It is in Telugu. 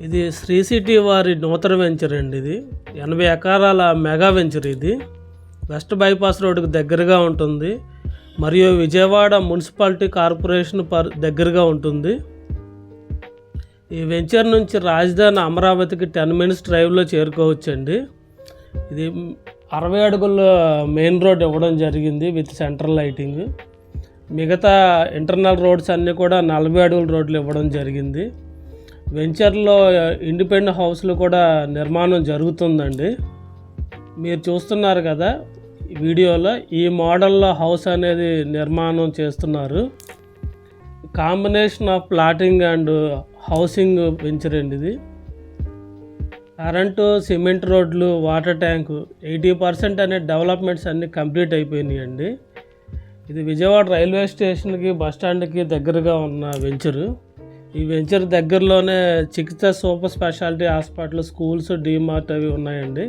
ఇది శ్రీ సిటీ వారి నూతన వెంచర్ అండి. ఇది 80 ఎకరాల మెగా వెంచర్. ఇది వెస్ట్ బైపాస్ రోడ్డుకు దగ్గరగా ఉంటుంది మరియు విజయవాడ మున్సిపాలిటీ కార్పొరేషన్ దగ్గరగా ఉంటుంది. ఈ వెంచర్ నుంచి రాజధాని అమరావతికి 10 మినిట్స్ డ్రైవ్లో చేరుకోవచ్చండి. ఇది 60 అడుగుల మెయిన్ రోడ్ ఇవ్వడం జరిగింది విత్ సెంట్రల్ లైటింగ్. మిగతా ఇంటర్నల్ రోడ్స్ అన్నీ కూడా 40 అడుగుల రోడ్లు ఇవ్వడం జరిగింది. వెంచర్లో ఇండిపెండెంట్ హౌస్లు కూడా నిర్మాణం జరుగుతుందండి. మీరు చూస్తున్నారు కదా ఈ వీడియోలో, ఈ మోడల్లో హౌస్ అనేది నిర్మాణం చేస్తున్నారు. Combination of plotting and housing venture అండి. ఇది కరెంటు, సిమెంట్ రోడ్లు, వాటర్ ట్యాంకు 80% అనే డెవలప్మెంట్స్ అన్నీ కంప్లీట్ అయిపోయినాయండి. ఇది విజయవాడ రైల్వే స్టేషన్కి బస్టాండ్కి దగ్గరగా ఉన్న వెంచరు. ఈ వెంచర్ దగ్గరలోనే చికిత్స super speciality hospital, schools, DMart అవి ఉన్నాయండి.